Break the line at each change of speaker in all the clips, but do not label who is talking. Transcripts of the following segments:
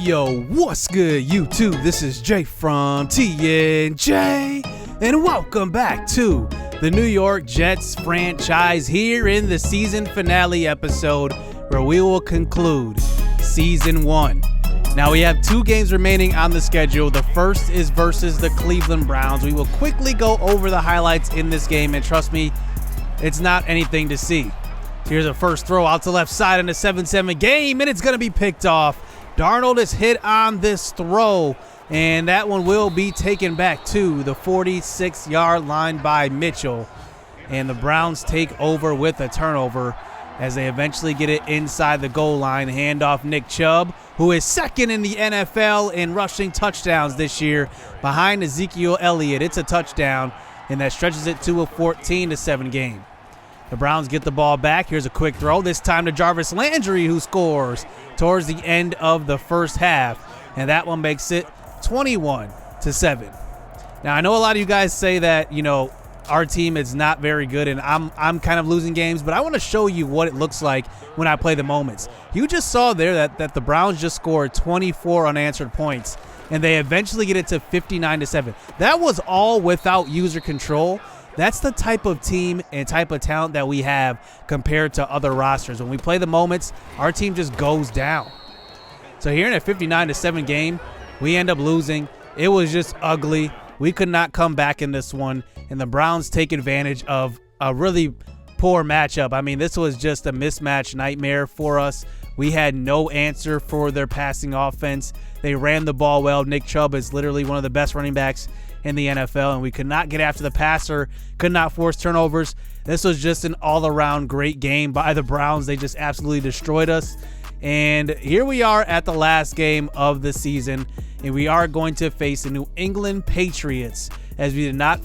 Yo, what's good, YouTube? This is Jay from TNJ, and welcome back to the New York Jets franchise here in the season finale episode where we will conclude Season 1. Now, we have 2 games remaining on the schedule. The first is versus the Cleveland Browns. We will quickly go over the highlights in this game, and trust me, it's not anything to see. Here's a first throw out to left side in a 7-7 game, and it's going to be picked off. Darnold is hit on this throw, and that one will be taken back to the 46-yard line by Mitchell. And the Browns take over with a turnover as they eventually get it inside the goal line. Handoff Nick Chubb, who is second in the NFL in rushing touchdowns this year behind Ezekiel Elliott. It's a touchdown, and that stretches it to a 14-7 game. The Browns get the ball back. Here's a quick throw, this time to Jarvis Landry, who scores towards the end of the first half, and that one makes it 21-7. Now, I know a lot of you guys say that, our team is not very good, and I'm kind of losing games, but I want to show you what it looks like when I play the moments. You just saw there that the Browns just scored 24 unanswered points, and they eventually get it to 59-7. That was all without user control. That's the type of team and type of talent that we have compared to other rosters. When we play the moments, our team just goes down. So here in a 59-7 game, we end up losing. It was just ugly. We could not come back in this one, and the Browns take advantage of a really poor matchup. I mean, this was just a mismatch nightmare for us. We had no answer for their passing offense. They ran the ball well. Nick Chubb is literally one of the best running backs in the NFL, and we could not get after the passer, could not force turnovers. This was just an all-around great game by the Browns. They just absolutely destroyed us. And here we are at the last game of the season, and we are going to face the New England Patriots. As we did not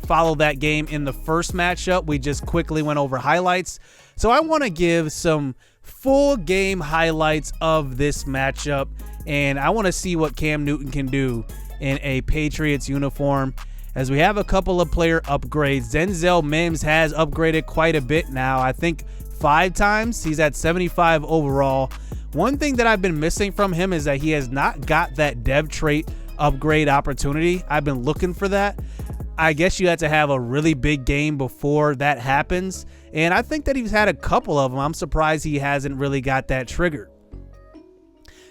follow that game in the first matchup, we just quickly went over highlights. So I want to give some full game highlights of this matchup, and I want to see what Cam Newton can do in a Patriots uniform, as we have a couple of player upgrades. Denzel Mims has upgraded quite a bit now. I think 5 times. He's at 75 overall. One thing that I've been missing from him is that he has not got that dev trait upgrade opportunity. I've been looking for that. I guess you have to have a really big game before that happens, and I think that he's had a couple of them. I'm surprised he hasn't really got that triggered.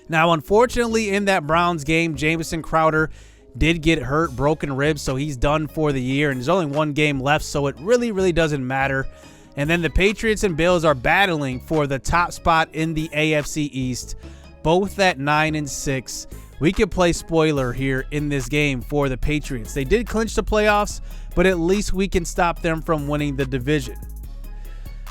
Now, unfortunately, in that Browns game, Jamison Crowder did get hurt, broken ribs, so he's done for the year, and there's only 1 game left, so it really doesn't matter. And then the Patriots and Bills are battling for the top spot in the AFC East, both at 9-6. We could play spoiler here in this game for the Patriots. They did clinch the playoffs, but at least we can stop them from winning the division.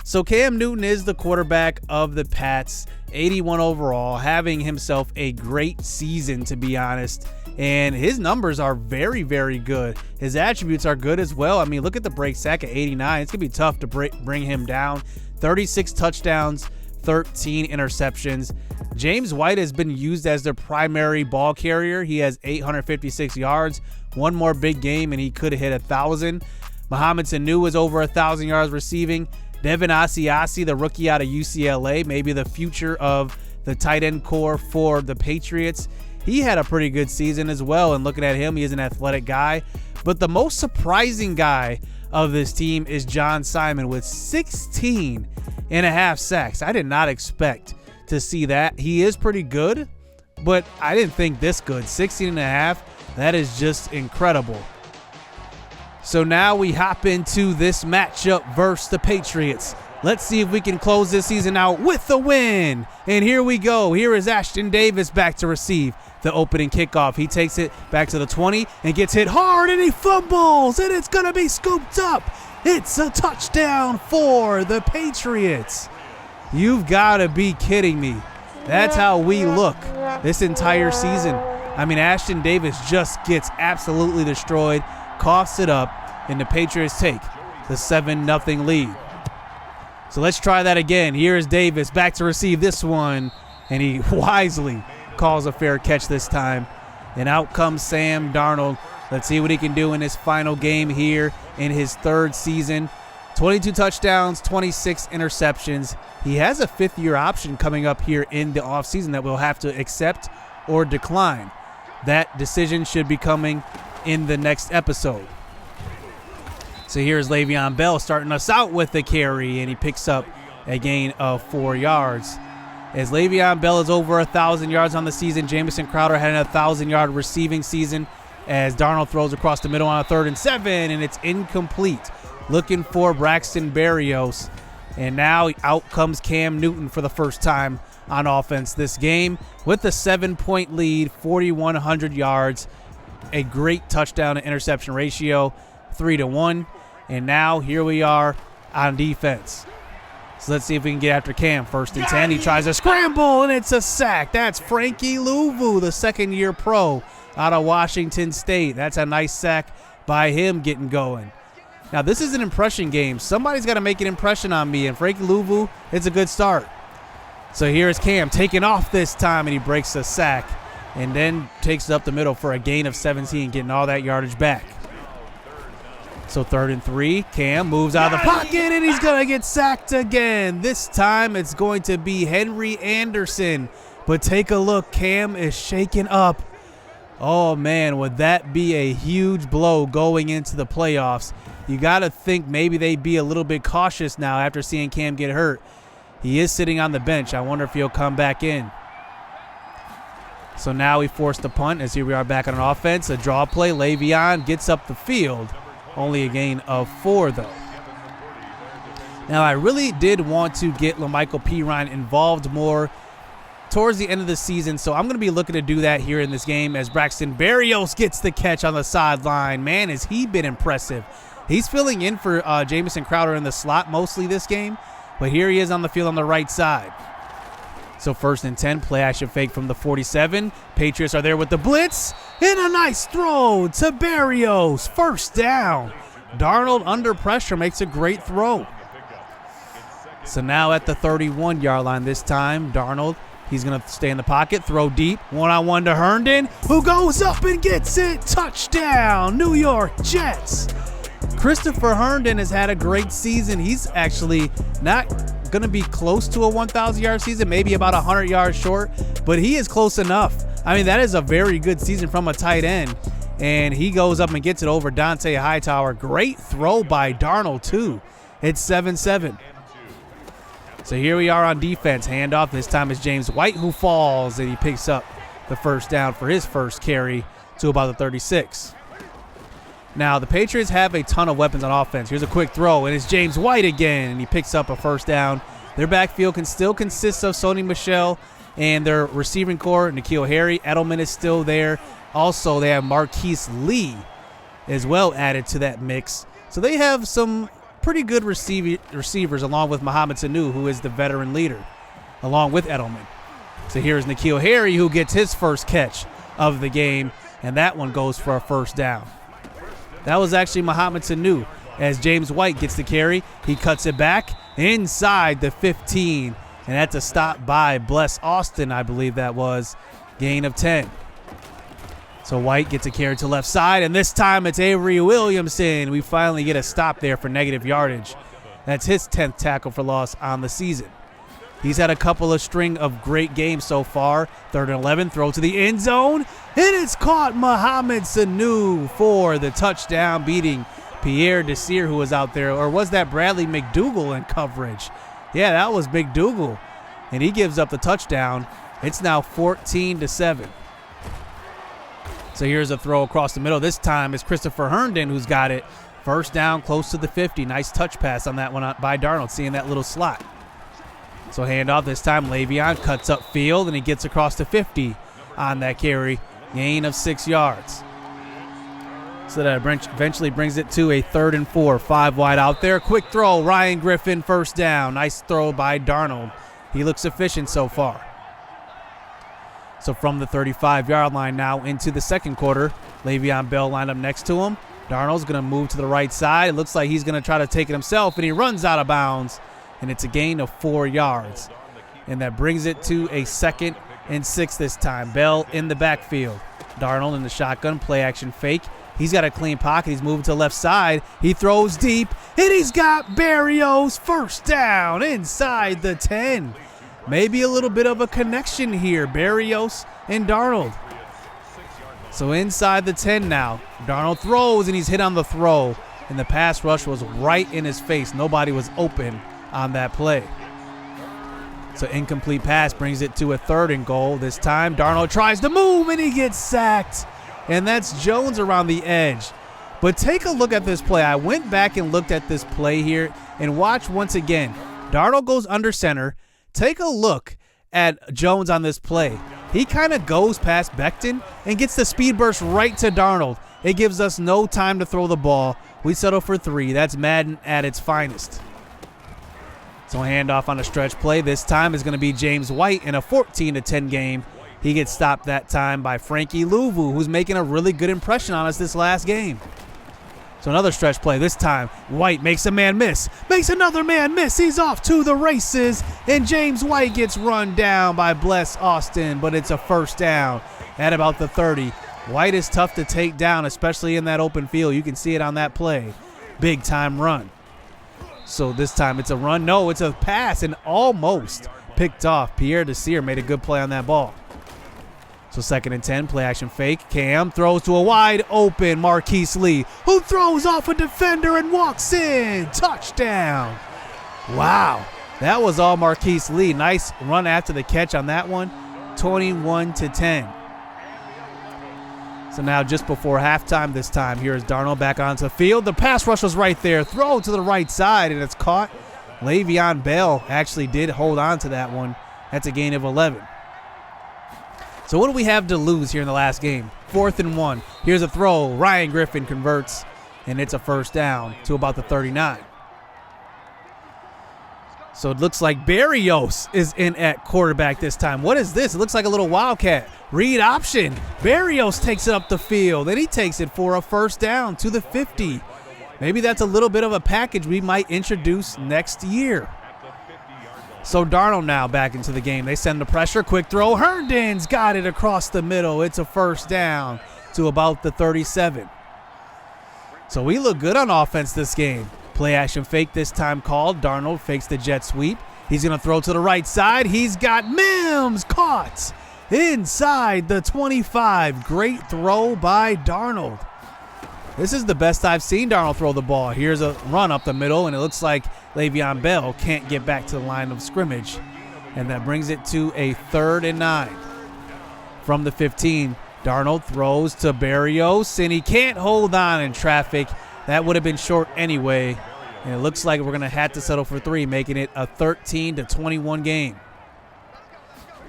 So Cam Newton is the quarterback of the Pats, 81 overall, having himself a great season, to be honest. And his numbers are very good. His attributes are good as well. I mean, look at the break sack at 89. It's going to be tough to bring him down. 36 touchdowns, 13 interceptions. James White has been used as their primary ball carrier. He has 856 yards. One more big game and he could have hit 1,000. Mohamed Sanu is over 1,000 yards receiving. Devin Asiasi, the rookie out of UCLA, maybe the future of the tight end core for the Patriots. He had a pretty good season as well, and looking at him, he is an athletic guy. But the most surprising guy of this team is John Simon with 16.5 sacks. I did not expect to see that. He is pretty good, but I didn't think this good. 16.5, that is just incredible. So now we hop into this matchup versus the Patriots. Let's see if we can close this season out with a win. And here we go. Here is Ashton Davis back to receive the opening kickoff. He takes it back to the 20 and gets hit hard, and he fumbles, and it's going to be scooped up. It's a touchdown for the Patriots. You've got to be kidding me. That's how we look this entire season. I mean, Ashton Davis just gets absolutely destroyed, coughs it up, and the Patriots take the 7-0 lead. So let's try that again. Here is Davis back to receive this one, and he wisely calls a fair catch this time. And out comes Sam Darnold. Let's see what he can do in his final game here in his 3rd season. 22 touchdowns, 26 interceptions. He has a 5th-year option coming up here in the offseason that we'll have to accept or decline. That decision should be coming in the next episode. So here's Le'Veon Bell starting us out with the carry, and he picks up a gain of 4 yards. As Le'Veon Bell is over 1,000 yards on the season, Jamison Crowder had a 1,000-yard receiving season as Darnold throws across the middle on a 3rd and 7, and it's incomplete. Looking for Braxton Berrios, and now out comes Cam Newton for the first time on offense this game with a 7-point lead, 4,100 yards, a great touchdown to interception ratio, 3-1. And now here we are on defense. So let's see if we can get after Cam. 1st and 10, he tries to scramble, and it's a sack. That's Frankie Louvu, the second-year pro out of Washington State. That's a nice sack by him getting going. Now, this is an impression game. Somebody's got to make an impression on me, and Frankie Louvu, it's a good start. So here's Cam taking off this time, and he breaks a sack and then takes it up the middle for a gain of 17, getting all that yardage back. So 3rd and 3, Cam moves out of the pocket, and he's going to get sacked again. This time it's going to be Henry Anderson. But take a look, Cam is shaken up. Oh, man, would that be a huge blow going into the playoffs? You got to think maybe they'd be a little bit cautious now after seeing Cam get hurt. He is sitting on the bench. I wonder if he'll come back in. So now we force the punt as here we are back on an offense. A draw play. Le'Veon gets up the field. Only a gain of 4, though. Now, I really did want to get Lamichael Pirine involved more towards the end of the season, so I'm going to be looking to do that here in this game as Braxton Berrios gets the catch on the sideline. Man, has he been impressive. He's filling in for Jamison Crowder in the slot mostly this game, but here he is on the field on the right side. So 1st and 10, play action fake from the 47. Patriots are there with the blitz. And a nice throw to Berrios. 1st down. Darnold under pressure makes a great throw. So now at the 31-yard line this time, Darnold, he's going to stay in the pocket, throw deep. One-on-one to Herndon, who goes up and gets it. Touchdown, New York Jets. Christopher Herndon has had a great season. He's actually not going to be close to a 1,000-yard season, maybe about 100 yards short, but he is close enough. I mean, that is a very good season from a tight end, and he goes up and gets it over Dante Hightower. Great throw by Darnold, too. It's 7-7. So here we are on defense. Handoff. This time it's James White who falls, and he picks up the 1st down for his first carry to about the 36. Now, the Patriots have a ton of weapons on offense. Here's a quick throw, and it's James White again, and he picks up a 1st down. Their backfield can still consist of Sony Michel and their receiving core, N'Keal Harry. Edelman is still there. Also, they have Marquise Lee as well added to that mix. So they have some pretty good receivers along with Mohamed Sanu, who is the veteran leader, along with Edelman. So here's N'Keal Harry, who gets his first catch of the game, and that one goes for a 1st down. That was actually Mohamed Sanu. As James White gets the carry, he cuts it back inside the 15. And that's a stop by Bless Austin, I believe that was. Gain of 10. So White gets a carry to left side, and this time it's Avery Williamson. We finally get a stop there for negative yardage. That's his 10th tackle for loss on the season. He's had a couple of string of great games so far. 3rd and 11, throw to the end zone. And it's caught Mohamed Sanu for the touchdown, beating Pierre Desir, who was out there. Or was that Bradley McDougall in coverage? Yeah, that was McDougall. And he gives up the touchdown. It's now 14-7. So here's a throw across the middle. This time it's Christopher Herndon who's got it. 1st down, close to the 50. Nice touch pass on that one by Darnold, seeing that little slot. So handoff this time. Le'Veon cuts up field, and he gets across the 50 on that carry. Gain of 6 yards. So that eventually brings it to a 3rd and 4. 5 wide out there. Quick throw. Ryan Griffin, 1st down. Nice throw by Darnold. He looks efficient so far. So from the 35-yard line now into the 2nd quarter, Le'Veon Bell lined up next to him. Darnold's going to move to the right side. It looks like he's going to try to take it himself, and he runs out of bounds. And it's a gain of 4 yards. And that brings it to a 2nd and 6 this time. Bell in the backfield. Darnold in the shotgun, play action fake. He's got a clean pocket. He's moving to the left side. He throws deep, and he's got Berrios. 1st down inside the 10. Maybe a little bit of a connection here. Berrios and Darnold. So inside the 10 now. Darnold throws, and he's hit on the throw. And the pass rush was right in his face. Nobody was open on that play. So incomplete pass brings it to a 3rd and goal. This time Darnold tries to move, and he gets sacked. And that's Jones around the edge. But take a look at this play. I went back and looked at this play here and watch once again. Darnold goes under center. Take a look at Jones on this play. He kind of goes past Becton and gets the speed burst right to Darnold. It gives us no time to throw the ball. We settle for 3. That's Madden at its finest. So handoff on a stretch play. This time is going to be James White in a 14-10 game. He gets stopped that time by Frankie Louvu, who's making a really good impression on us this last game. So another stretch play. This time, White makes a man miss. Makes another man miss. He's off to the races. And James White gets run down by Bless Austin, but it's a first down at about the 30. White is tough to take down, especially in that open field. You can see it on that play. Big time run. So this time it's a run. No, it's a pass and almost picked off. Pierre Desir made a good play on that ball. So 2nd and 10, play action fake. Cam throws to a wide open Marquise Lee, who throws off a defender and walks in. Touchdown. Wow. That was all Marquise Lee. Nice run after the catch on that one. 21-10. So now just before halftime this time, here is Darnold back onto the field. The pass rush was right there. Throw to the right side, and it's caught. Le'Veon Bell actually did hold on to that one. That's a gain of 11. So what do we have to lose here in the last game? 4th and 1. Here's a throw. Ryan Griffin converts, and it's a first down to about the 39. So it looks like Berrios is in at quarterback this time. What is this? It looks like a little wildcat. Read option. Berrios takes it up the field, and he takes it for a first down to the 50. Maybe that's a little bit of a package we might introduce next year. So Darnold now back into the game. They send the pressure. Quick throw. Herndon's got it across the middle. It's a first down to about the 37. So we look good on offense this game. Play action fake this time called. Darnold fakes the jet sweep. He's going to throw to the right side. He's got Mims caught inside the 25. Great throw by Darnold. This is the best I've seen Darnold throw the ball. Here's a run up the middle, and it looks like Le'Veon Bell can't get back to the line of scrimmage. And that brings it to a 3rd and 9. From the 15, Darnold throws to Berrios, and he can't hold on in traffic. That would have been short anyway. And it looks like we're going to have to settle for 3, making it a 13-21 game.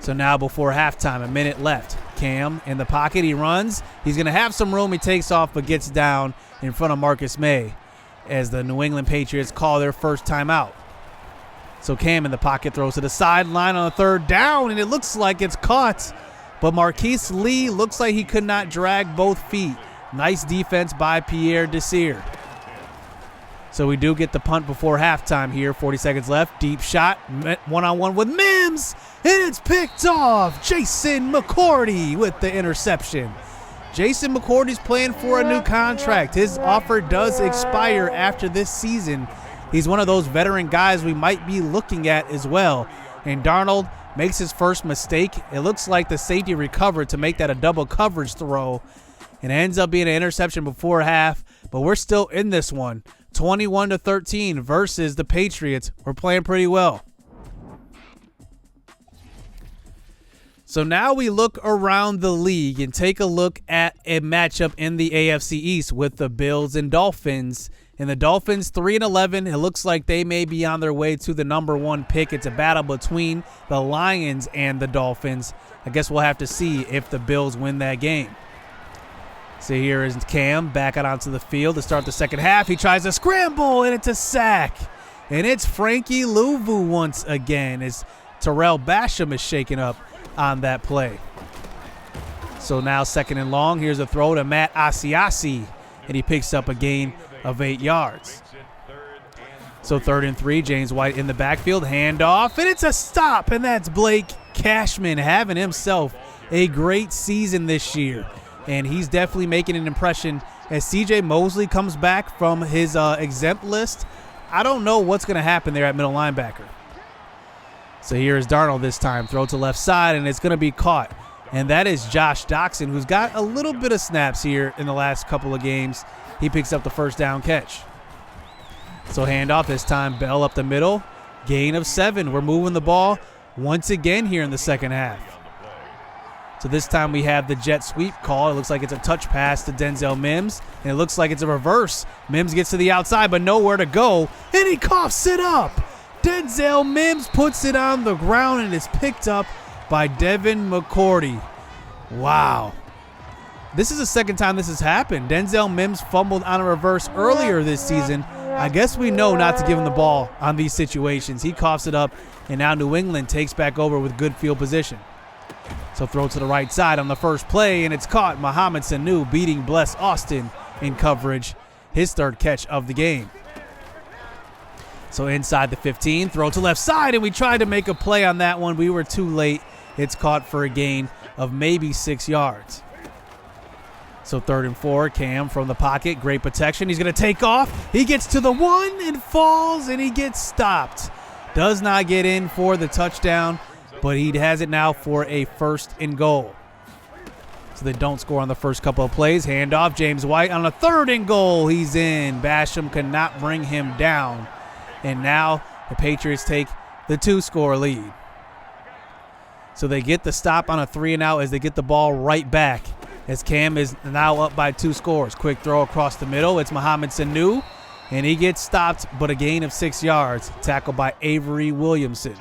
So now before halftime, a minute left. Cam in the pocket. He runs. He's going to have some room. He takes off but gets down in front of Marcus May as the New England Patriots call their first timeout. So Cam in the pocket throws to the sideline on a 3rd down, and it looks like it's caught. But Marquise Lee looks like he could not drag both feet. Nice defense by Pierre Desir. So we do get the punt before halftime here. 40 seconds left. Deep shot. One-on-one with Mims. And it's picked off. Jason McCourty with the interception. Jason McCourty's playing for a new contract. His offer does expire after this season. He's one of those veteran guys we might be looking at as well. And Darnold makes his first mistake. It looks like the safety recovered to make that a double coverage throw. And it ends up being an interception before half. But we're still in this one. 21-13 versus the Patriots. We're playing pretty well. So now we look around the league and take a look at a matchup in the AFC East with the Bills and Dolphins. And the Dolphins 3-11. It looks like they may be on their way to the number 1 pick. It's a battle between the Lions and the Dolphins. I guess we'll have to see if the Bills win that game. So here is Cam back out onto the field to start the second half. He tries to scramble, and it's a sack. And it's Frankie Louvu once again as Terrell Basham is shaken up on that play. So now 2nd and long. Here's a throw to Matt Asiasi, and he picks up a gain of 8 yards. So 3rd and 3, James White in the backfield. Handoff, and it's a stop, and that's Blake Cashman having himself a great season this year. And he's definitely making an impression as C.J. Mosley comes back from his exempt list. I don't know what's going to happen there at middle linebacker. So here is Darnold this time. Throw to left side, and it's going to be caught and that is Josh Doxson, who's got a little bit of snaps here in the last couple of games. He picks up the first down catch. So handoff this time, Bell up the middle, gain of 7. We're moving the ball once again here in the second half. So this time we have the jet sweep call. It looks like it's a touch pass to Denzel Mims, and it looks like it's a reverse. Mims gets to the outside, but nowhere to go, and he coughs it up. Denzel Mims puts it on the ground, and it's picked up by Devin McCourty. Wow. This is the second time this has happened. Denzel Mims fumbled on a reverse earlier this season. I guess we know not to give him the ball on these situations. He coughs it up, and now New England takes back over with good field position. So throw to the right side on the first play, and it's caught. Mohamed Sanu beating Bless Austin in coverage. His third catch of the game. So inside the 15, throw to left side, and we tried to make a play on that one. We were too late. It's caught for a gain of maybe 6 yards. So 3rd and 4, Cam from the pocket. Great protection. He's going to take off. He gets to the 1 and falls, and he gets stopped. Does not get in for the touchdown, but he has it now for a 1st and goal. So they don't score on the first couple of plays. Handoff, James White on a 3rd and goal. He's in. Basham cannot bring him down. And now the Patriots take the 2-score lead. So they get the stop on a 3-and-out as they get the ball right back, as Cam is now up by 2 scores. Quick throw across the middle. It's Mohamed Sanu, and he gets stopped, but a gain of 6 yards. Tackled by Avery Williamson.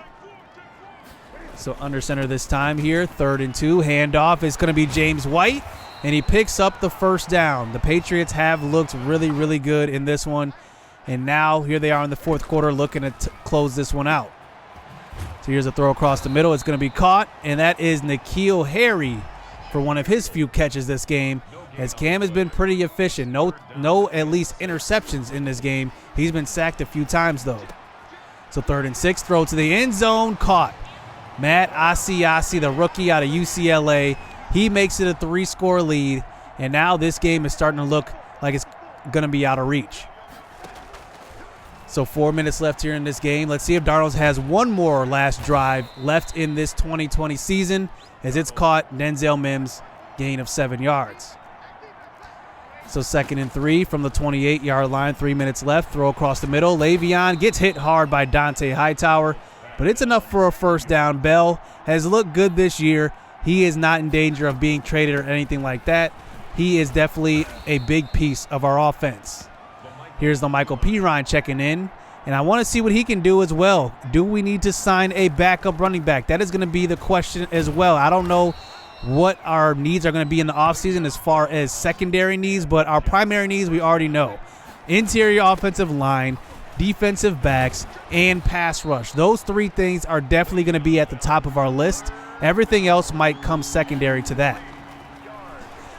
So under center this time here, 3rd and 2. Handoff is going to be James White, and he picks up the first down. The Patriots have looked really, really good in this one, and now here they are in the 4th quarter looking to close this one out. So here's a throw across the middle. It's going to be caught, and that is N'Keal Harry for one of his few catches this game, as Cam has been pretty efficient. No at least interceptions in this game. He's been sacked a few times, though. So 3rd and 6, throw to the end zone, caught. Matt Asiasi, the rookie out of UCLA, he makes it a 3-score lead, and now this game is starting to look like it's going to be out of reach. So 4 minutes left here in this game. Let's see if Darnold has one more last drive left in this 2020 season, as it's caught. Denzel Mims, gain of 7 yards. So 2nd and 3 from the 28-yard line, 3 minutes left. Throw across the middle. Le'Veon gets hit hard by Dante Hightower, but it's enough for a first down. Bell has looked good this year. He is not in danger of being traded or anything like that. He is definitely a big piece of our offense. Here's the Michael Pirine checking in, and I want to see what he can do as well. Do we need to sign a backup running back? That is going to be the question as well. I don't know what our needs are going to be in the offseason as far as secondary needs, but our primary needs we already know. Interior offensive line, defensive backs, and pass rush. Those 3 things are definitely going to be at the top of our list. Everything else might come secondary to that.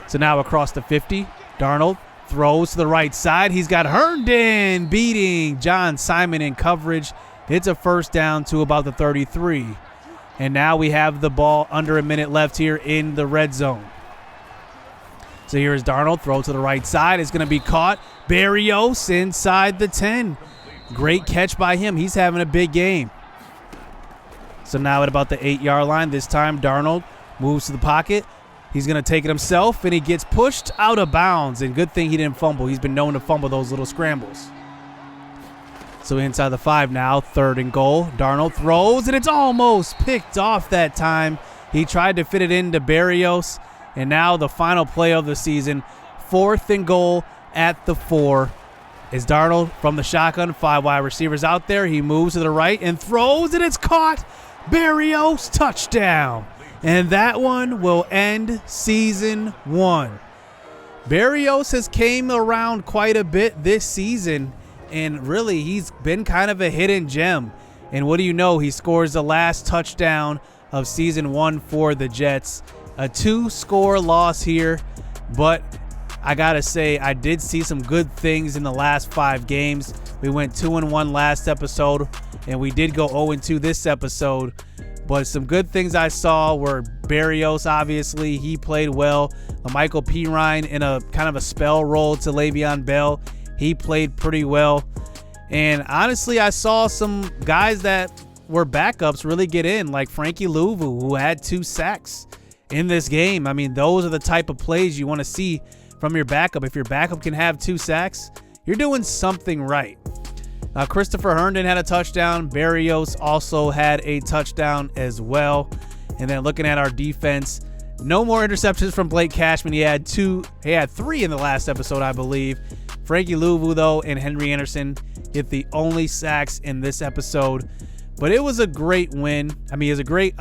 So now across the 50, Darnold throws to the right side. He's got Herndon beating John Simon in coverage. It's a first down to about the 33. And now we have the ball under a minute left here in the red zone. So here is Darnold. Throw to the right side. It's going to be caught. Berrios inside the 10. Great catch by him. He's having a big game. So now at about the 8-yard line, this time Darnold moves to the pocket. He's going to take it himself, and he gets pushed out of bounds. And good thing he didn't fumble. He's been known to fumble those little scrambles. So inside the 5 now, 3rd and goal. Darnold throws, and it's almost picked off that time. He tried to fit it into Berrios. And now the final play of the season, 4th and goal at the 4. Is Darnold from the shotgun, 5 wide receivers out there. He moves to the right and throws, and it's caught. Berrios, touchdown. And that one will end season 1. Berrios has came around quite a bit this season, and really he's been kind of a hidden gem. And what do you know? He scores the last touchdown of season 1 for the Jets. A 2-score loss here, but I gotta say I did see some good things in the last 5 games. We went 2-1 last episode, and we did go 0-2 this episode. But some good things I saw were Berrios, obviously. He played well. Michael Pirine in a kind of a spell role to Le'Veon Bell. He played pretty well. And honestly, I saw some guys that were backups really get in, like Frankie Louvu, who had 2 sacks. in this game. I mean, those are the type of plays you want to see from your backup. If your backup can have 2 sacks, you're doing something right. Christopher Herndon had a touchdown. Berrios also had a touchdown as well. And then looking at our defense, no more interceptions from Blake Cashman. He had 3 in the last episode, I believe. Frankie Louvu, though, and Henry Anderson hit the only sacks in this episode. But it was a great win. I mean, it was a great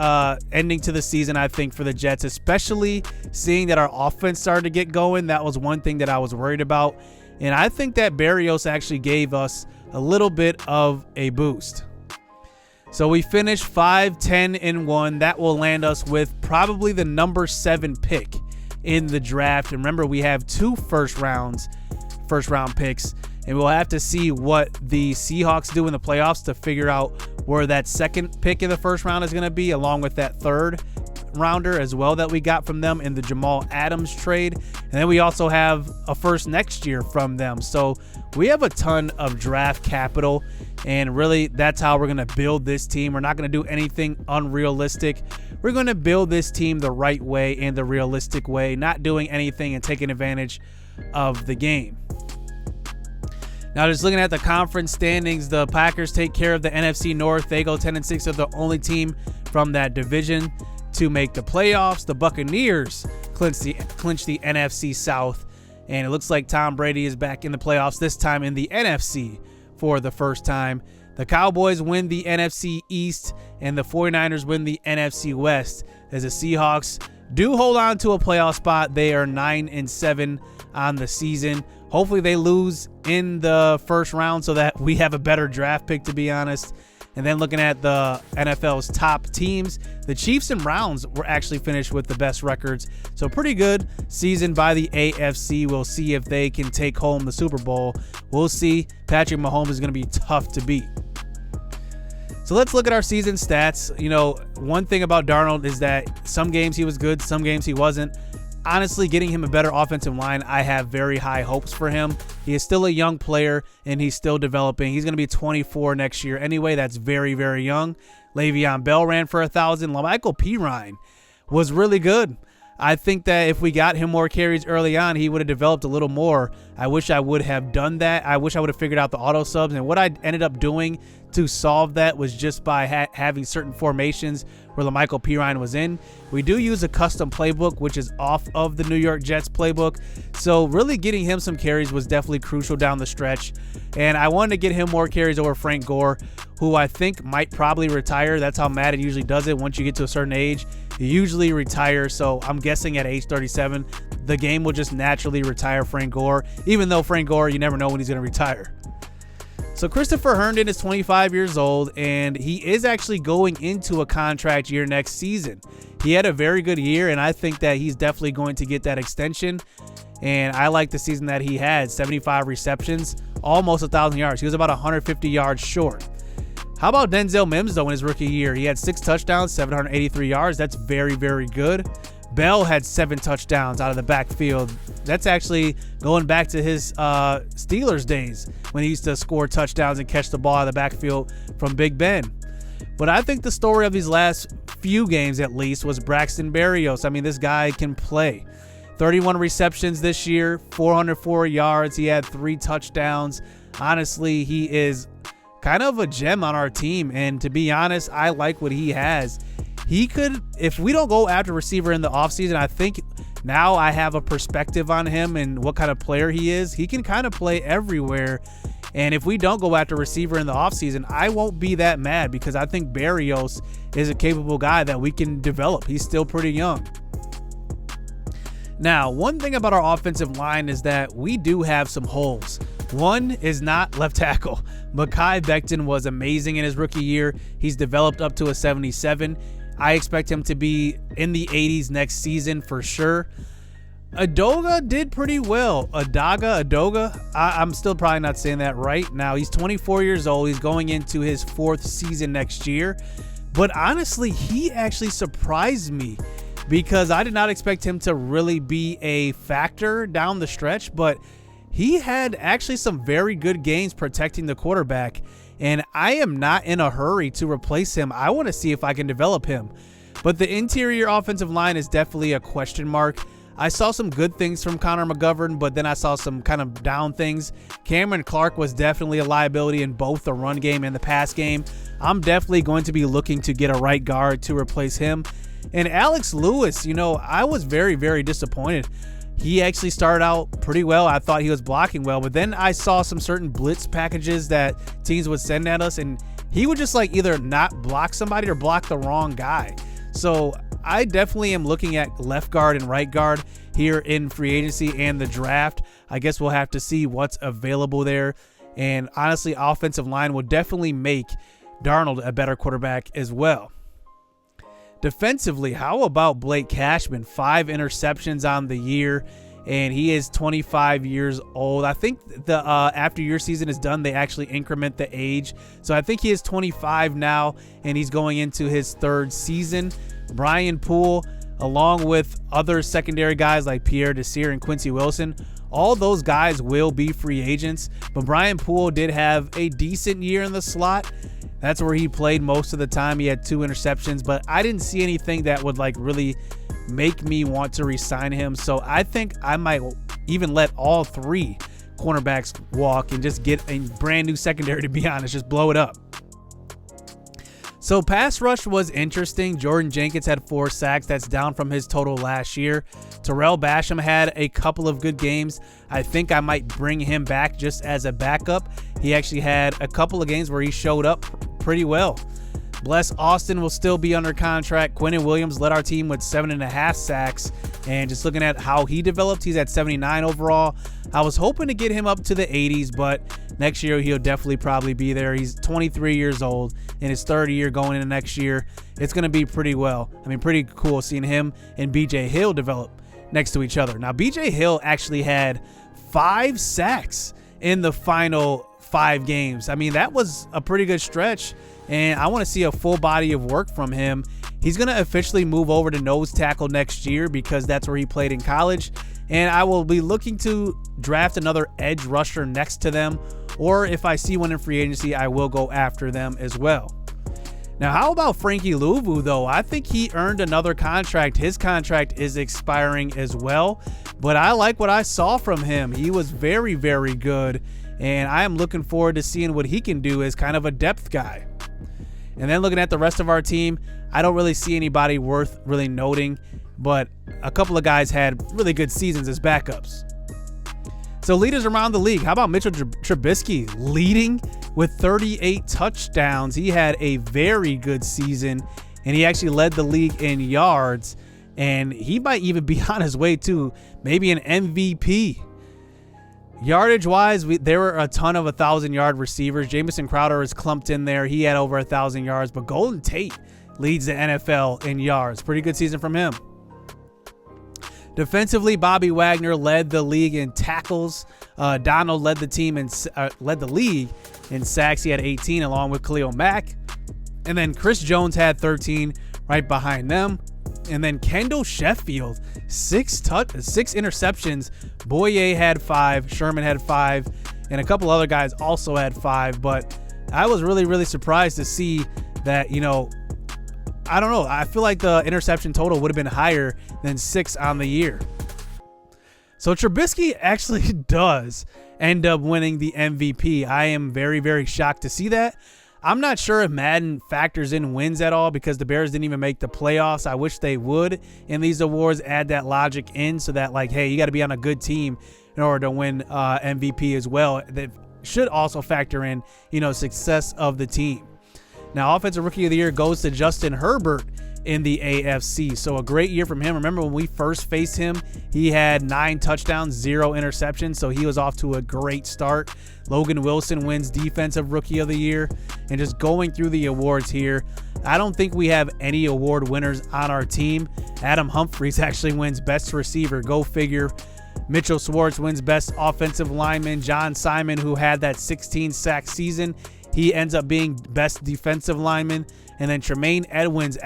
ending to the season, I think, for the Jets, especially seeing that our offense started to get going. That was one thing that I was worried about. And I think that Berrios actually gave us a little bit of a boost. So we finished 5-10-1. That will land us with probably the number 7 pick in the draft. And remember, we have 2 first round picks, and we'll have to see what the Seahawks do in the playoffs to figure out where that second pick in the first round is going to be, along with that third rounder as well that we got from them in the Jamal Adams trade. And then we also have a first next year from them. So we have a ton of draft capital, and really that's how we're going to build this team. We're not going to do anything unrealistic. We're going to build this team the right way and the realistic way, not doing anything and taking advantage of the game. Now, just looking at the conference standings, the Packers take care of the NFC North. They go 10-6. They're the only team from that division to make the playoffs. The Buccaneers clinch the NFC South, and it looks like Tom Brady is back in the playoffs, this time in the NFC for the first time. The Cowboys win the NFC East, and the 49ers win the NFC West, as the Seahawks do hold on to a playoff spot. They are 9-7 on the season. Hopefully they lose in the first round so that we have a better draft pick, to be honest. And then looking at the NFL's top teams, the Chiefs and Browns were actually finished with the best records. So pretty good season by the AFC. We'll see if they can take home the Super Bowl. We'll see. Patrick Mahomes is going to be tough to beat. So let's look at our season stats. You know, one thing about Darnold is that some games he was good, some games he wasn't. Honestly, getting him a better offensive line, I have very high hopes for him. He is still a young player, and he's still developing. He's going to be 24 next year anyway. That's very, very young. Le'Veon Bell ran for 1,000. LaMichael Pirine was really good. I think that if we got him more carries early on, he would have developed a little more. I wish I would have done that. I wish I would have figured out the auto subs. And what I ended up doing to solve that was just by having certain formations where LaMichael Pirine was in. We do use a custom playbook, which is off of the New York Jets playbook. So really getting him some carries was definitely crucial down the stretch. And I wanted to get him more carries over Frank Gore, who I think might probably retire. That's how Madden usually does it. Once you get to a certain age, you usually retire. So I'm guessing at age 37, the game will just naturally retire Frank Gore, even though Frank Gore, you never know when he's going to retire. So Christopher Herndon is 25 years old, and he is actually going into a contract year next season. He had a very good year, and I think that he's definitely going to get that extension. And I like the season that he had, 75 receptions, almost 1,000 yards. He was about 150 yards short. How about Denzel Mims, though, in his rookie year? He had 6 touchdowns, 783 yards. That's very, very good. Bell had 7 touchdowns out of the backfield. That's actually going back to his Steelers days when he used to score touchdowns and catch the ball out of the backfield from Big Ben. But I think the story of these last few games, at least, was Braxton Berrios. I mean, this guy can play. 31 receptions this year, 404 yards. He had 3 touchdowns. Honestly, he is kind of a gem on our team. And to be honest, I like what he has. He could, if we don't go after receiver in the offseason, I think now I have a perspective on him and what kind of player he is. He can kind of play everywhere. And if we don't go after receiver in the offseason, I won't be that mad because I think Berrios is a capable guy that we can develop. He's still pretty young. Now, one thing about our offensive line is that we do have some holes. One is not left tackle. Mekhi Becton was amazing in his rookie year. He's developed up to a 77. I expect him to be in the 80s next season for sure. Adoga did pretty well. Adoga. I'm still probably not saying that right. Now, he's 24 years old. He's going into his 4th season next year. But honestly, he actually surprised me because I did not expect him to really be a factor down the stretch. But he had actually some very good games protecting the quarterback. And I am not in a hurry to replace him. I want to see if I can develop him. But the interior offensive line is definitely a question mark. I saw some good things from Connor McGovern, but then I saw some kind of down things. Cameron Clark was definitely a liability in both the run game and the pass game. I'm definitely going to be looking to get a right guard to replace him. And Alex Lewis, I was very, very disappointed. He actually started out pretty well. I thought he was blocking well, but then I saw some certain blitz packages that teams would send at us, and he would just either not block somebody or block the wrong guy. So I definitely am looking at left guard and right guard here in free agency and the draft. I guess we'll have to see what's available there. And honestly, offensive line will definitely make Darnold a better quarterback as well. Defensively, how about Blake Cashman? 5 interceptions on the year, and he is 25 years old. I think the after your season is done, they actually increment the age. So I think he is 25 now, and he's going into his 3rd season. Brian Poole, along with other secondary guys like Pierre Desir and Quincy Wilson, all those guys will be free agents. But Brian Poole did have a decent year in the slot. That's where he played most of the time. He had 2 interceptions, but I didn't see anything that would really make me want to re-sign him. So I think I might even let all 3 cornerbacks walk and just get a brand new secondary, to be honest, just blow it up. So pass rush was interesting. Jordan Jenkins had 4 sacks. That's down from his total last year. Terrell Basham had a couple of good games. I think I might bring him back just as a backup. He actually had a couple of games where he showed up pretty well. Bless Austin will still be under contract. Quinnen Williams led our team with 7.5 sacks. And just looking at how he developed, he's at 79 overall. I was hoping to get him up to the 80s, but next year he'll definitely probably be there. He's 23 years old in his 3rd year going into next year. It's going to be pretty cool seeing him and BJ Hill develop next to each other. Now, BJ Hill actually had 5 sacks in the final 5 games. That was a pretty good stretch, and I want to see a full body of work from him. He's going to officially move over to nose tackle next year because that's where he played in college, and I will be looking to draft another edge rusher next to them, or if I see one in free agency, I will go after them as well. Now, how about Frankie Louvu, though? I think he earned another contract. His contract is expiring as well, but I like what I saw from him. He was very, very good, and I am looking forward to seeing what he can do as kind of a depth guy. And then looking at the rest of our team, I don't really see anybody worth really noting, but a couple of guys had really good seasons as backups. So leaders around the league, how about Mitchell Trubisky leading with 38 touchdowns? He had a very good season, and he actually led the league in yards, and he might even be on his way to maybe an MVP. Yardage-wise, there were a ton of 1,000-yard receivers. Jamison Crowder is clumped in there. He had over 1,000 yards, but Golden Tate leads the NFL in yards. Pretty good season from him. Defensively, Bobby Wagner led the league in tackles. Donald led the league in sacks. He had 18 along with Khalil Mack. And then Chris Jones had 13 right behind them. And then Kendall Sheffield, 6 interceptions. Boye had 5. Sherman had 5. And a couple other guys also had 5. But I was really, really surprised to see that, I don't know. I feel like the interception total would have been higher than 6 on the year. So Trubisky actually does end up winning the MVP. I am very, very shocked to see that. I'm not sure if Madden factors in wins at all because the Bears didn't even make the playoffs. I wish they would in these awards add that logic in so that, hey, you got to be on a good team in order to win MVP as well. That should also factor in, success of the team. Now, Offensive Rookie of the Year goes to Justin Herbert in the AFC. So a great year from him. Remember when we first faced him, he had 9 touchdowns, 0 interceptions. So he was off to a great start. Logan Wilson wins Defensive Rookie of the Year. And just going through the awards here, I don't think we have any award winners on our team. Adam Humphries actually wins Best Receiver. Go figure. Mitchell Schwartz wins Best Offensive Lineman. John Simon, who had that 16-sack season, he ends up being Best Defensive Lineman. And then Tremaine Edmonds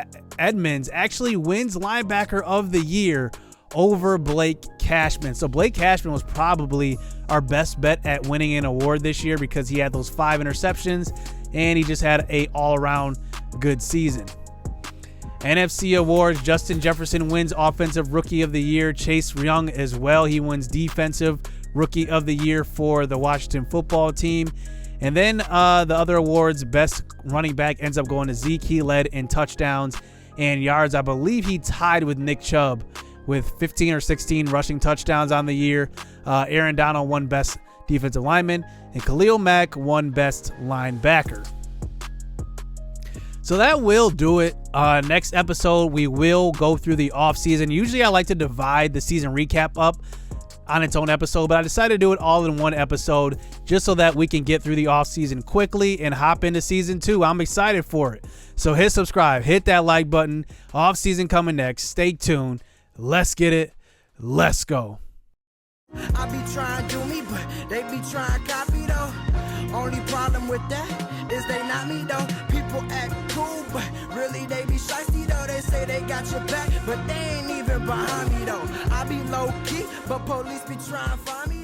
actually wins Linebacker of the Year over Blake Cashman. So Blake Cashman was probably our best bet at winning an award this year because he had those 5 interceptions and he just had a all-around good season. NFC awards, Justin Jefferson wins Offensive Rookie of the Year. Chase Young as well. He wins Defensive Rookie of the Year for the Washington football team. And then the other awards, Best Running Back ends up going to Zeke. He led in touchdowns and yards. I believe he tied with Nick Chubb with 15 or 16 rushing touchdowns on the year. Aaron Donald won Best Defensive Lineman, and Khalil Mack won Best Linebacker. So that will do it. Next episode, we will go through the offseason. Usually I like to divide the season recap up on its own episode, but I decided to do it all in one episode just so that we can get through the offseason quickly and hop into season 2. I'm excited for it. So hit subscribe, hit that like button. Offseason coming next. Stay tuned. Let's get it. Let's go.
I be trying to do me, but they be trying to copy though. Only problem with that is they not me though. People act cool, but really they be shysty though. They say they got your back, but they ain't even behind me though. I be low key, but police be trying to find me.